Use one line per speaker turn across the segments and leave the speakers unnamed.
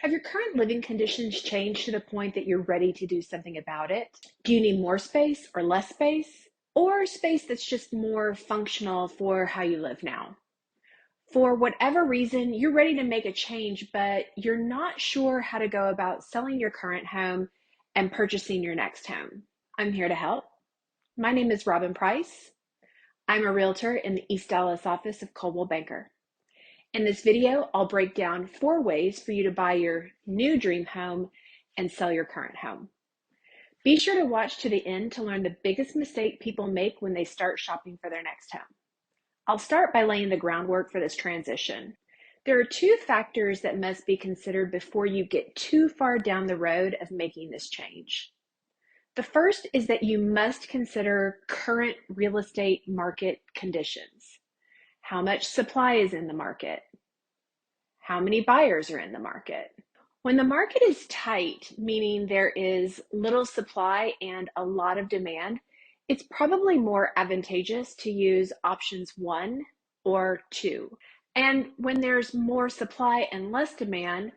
Have your current living conditions changed to the point that you're ready to do something about it? Do you need more space or less space? Or space that's just more functional for how you live now? For whatever reason, you're ready to make a change, but you're not sure how to go about selling your current home and purchasing your next home. I'm here to help. My name is Robin Price. I'm a realtor in the East Dallas office of Coldwell Banker. In this video, I'll break down 4 ways for you to buy your new dream home and sell your current home. Be sure to watch to the end to learn the biggest mistake people make when they start shopping for their next home. I'll start by laying the groundwork for this transition. There are 2 factors that must be considered before you get too far down the road of making this change. The first is that you must consider current real estate market conditions. How much supply is in the market? How many buyers are in the market? When the market is tight, meaning there is little supply and a lot of demand, it's probably more advantageous to use options 1 or 2. And when there's more supply and less demand,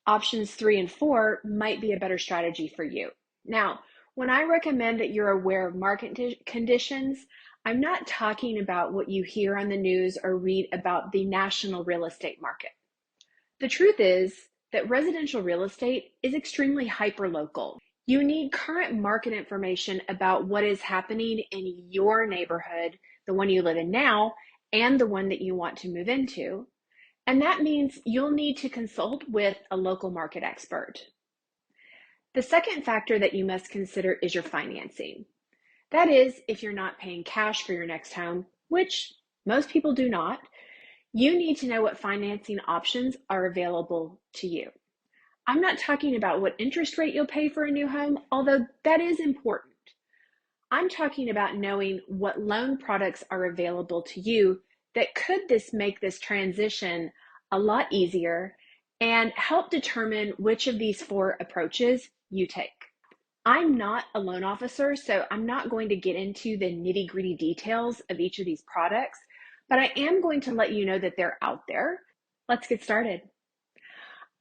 options 3 and 4 might be a better strategy for you. Now, when I recommend that you're aware of market conditions, I'm not talking about what you hear on the news or read about the national real estate market. The truth is that residential real estate is extremely hyperlocal. You need current market information about what is happening in your neighborhood, the one you live in now, and the one that you want to move into. And that means you'll need to consult with a local market expert. The second factor that you must consider is your financing. That is, if you're not paying cash for your next home, which most people do not, you need to know what financing options are available to you. I'm not talking about what interest rate you'll pay for a new home, although that is important. I'm talking about knowing what loan products are available to you that could make this transition a lot easier and help determine which of these 4 approaches you take. I'm not a loan officer, so I'm not going to get into the nitty-gritty details of each of these products, but I am going to let you know that they're out there. Let's get started.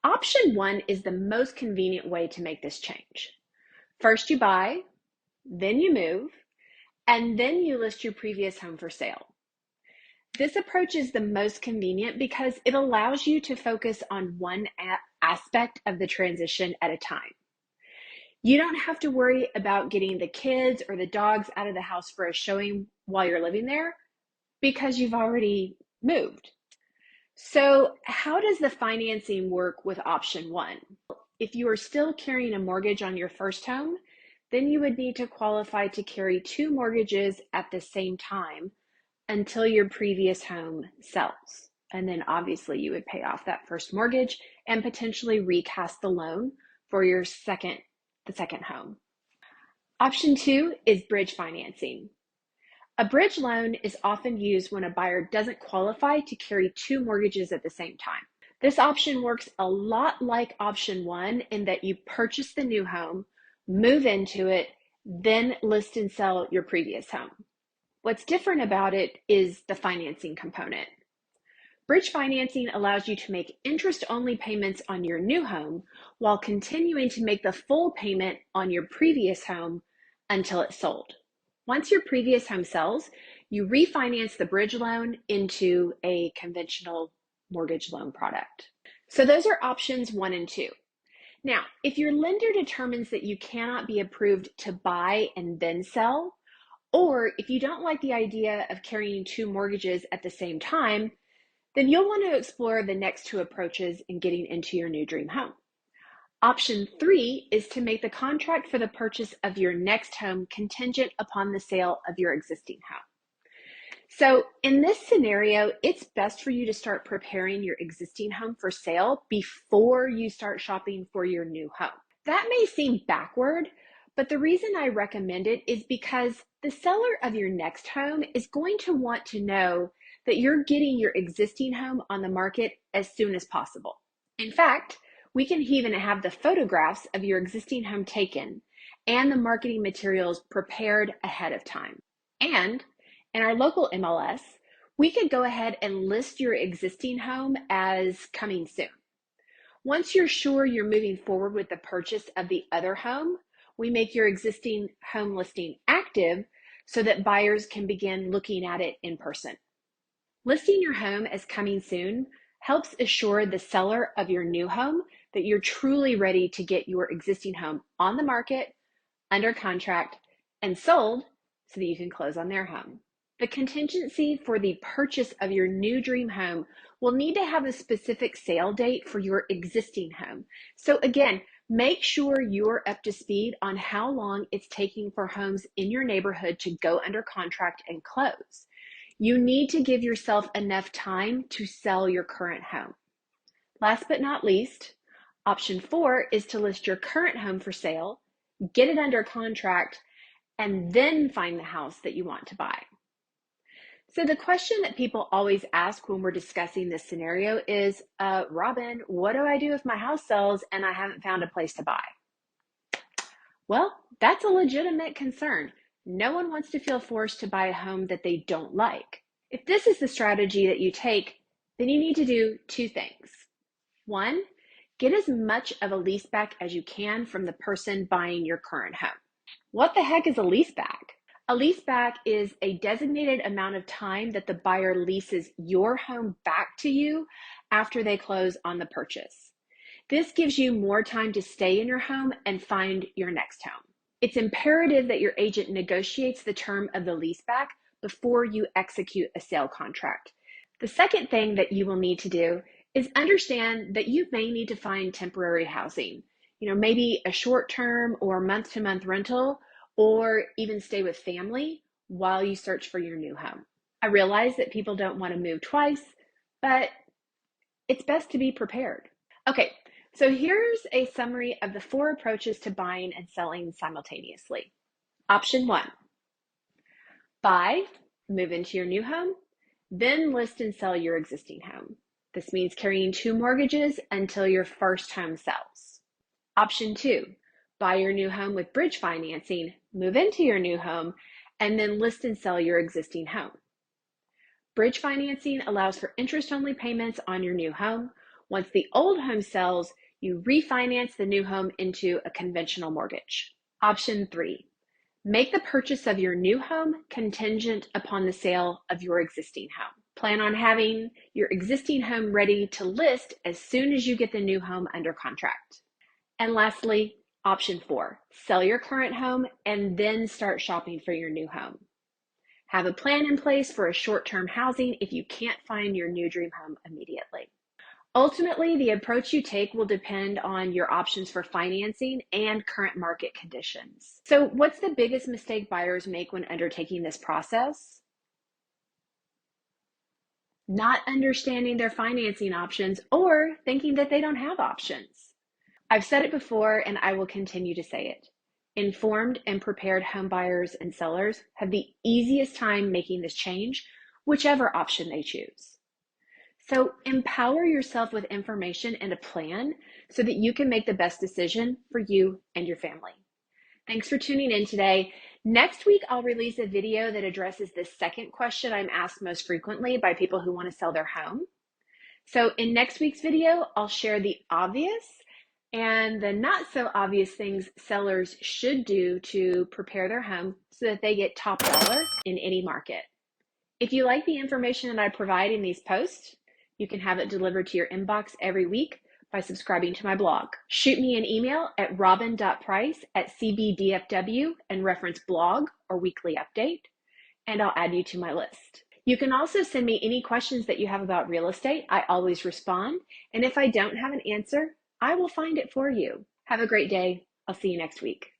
Option 1 is the most convenient way to make this change. First you buy, then you move, and then you list your previous home for sale. This approach is the most convenient because it allows you to focus on one aspect of the transition at a time. You don't have to worry about getting the kids or the dogs out of the house for a showing while you're living there because you've already moved. So how does the financing work with option 1? If you are still carrying a mortgage on your first home, then you would need to qualify to carry 2 mortgages at the same time until your previous home sells. And then obviously you would pay off that first mortgage and potentially recast the loan for your second home. Option 2 is bridge financing. A bridge loan is often used when a buyer doesn't qualify to carry 2 mortgages at the same time. This option works a lot like option 1 in that you purchase the new home, move into it, then list and sell your previous home. What's different about it is the financing component. Bridge financing allows you to make interest-only payments on your new home while continuing to make the full payment on your previous home until it's sold. Once your previous home sells, you refinance the bridge loan into a conventional mortgage loan product. So those are options 1 and 2. Now, if your lender determines that you cannot be approved to buy and then sell, or if you don't like the idea of carrying 2 mortgages at the same time, then you'll want to explore the next 2 approaches in getting into your new dream home. Option 3 is to make the contract for the purchase of your next home contingent upon the sale of your existing home. So in this scenario, it's best for you to start preparing your existing home for sale before you start shopping for your new home. That may seem backward, but the reason I recommend it is because the seller of your next home is going to want to know that you're getting your existing home on the market as soon as possible. In fact, we can even have the photographs of your existing home taken and the marketing materials prepared ahead of time. And in our local MLS, we could go ahead and list your existing home as coming soon. Once you're sure you're moving forward with the purchase of the other home, we make your existing home listing active so that buyers can begin looking at it in person. Listing your home as coming soon helps assure the seller of your new home that you're truly ready to get your existing home on the market, under contract, and sold so that you can close on their home. The contingency for the purchase of your new dream home will need to have a specific sale date for your existing home. So again, make sure you're up to speed on how long it's taking for homes in your neighborhood to go under contract and close. You need to give yourself enough time to sell your current home. Last but not least, option 4 is to list your current home for sale, get it under contract, and then find the house that you want to buy. So the question that people always ask when we're discussing this scenario is, Robin, what do I do if my house sells and I haven't found a place to buy? Well, that's a legitimate concern. No one wants to feel forced to buy a home that they don't like. If this is the strategy that you take, then you need to do 2 things. 1, get as much of a lease back as you can from the person buying your current home. What the heck is a lease back? A lease back is a designated amount of time that the buyer leases your home back to you after they close on the purchase. This gives you more time to stay in your home and find your next home. It's imperative that your agent negotiates the term of the leaseback before you execute a sale contract. The second thing that you will need to do is understand that you may need to find temporary housing. Maybe a short-term or month-to-month rental, or even stay with family while you search for your new home. I realize that people don't want to move twice, but it's best to be prepared. Okay, so here's a summary of the 4 approaches to buying and selling simultaneously. Option 1, buy, move into your new home, then list and sell your existing home. This means carrying 2 mortgages until your first home sells. Option 2, buy your new home with bridge financing, move into your new home, and then list and sell your existing home. Bridge financing allows for interest-only payments on your new home. Once the old home sells, you refinance the new home into a conventional mortgage. Option 3, make the purchase of your new home contingent upon the sale of your existing home. Plan on having your existing home ready to list as soon as you get the new home under contract. And lastly, option 4, sell your current home and then start shopping for your new home. Have a plan in place for a short-term housing if you can't find your new dream home immediately. Ultimately, the approach you take will depend on your options for financing and current market conditions. So what's the biggest mistake buyers make when undertaking this process? Not understanding their financing options or thinking that they don't have options. I've said it before and I will continue to say it. Informed and prepared home buyers and sellers have the easiest time making this change, whichever option they choose. So empower yourself with information and a plan so that you can make the best decision for you and your family. Thanks for tuning in today. Next week, I'll release a video that addresses the second question I'm asked most frequently by people who want to sell their home. So in next week's video, I'll share the obvious and the not so obvious things sellers should do to prepare their home so that they get top dollar in any market. If you like the information that I provide in these posts, you can have it delivered to your inbox every week by subscribing to my blog. Shoot me an email at robin.price@cbdfw and reference blog or weekly update, and I'll add you to my list. You can also send me any questions that you have about real estate. I always respond, and if I don't have an answer, I will find it for you. Have a great day. I'll see you next week.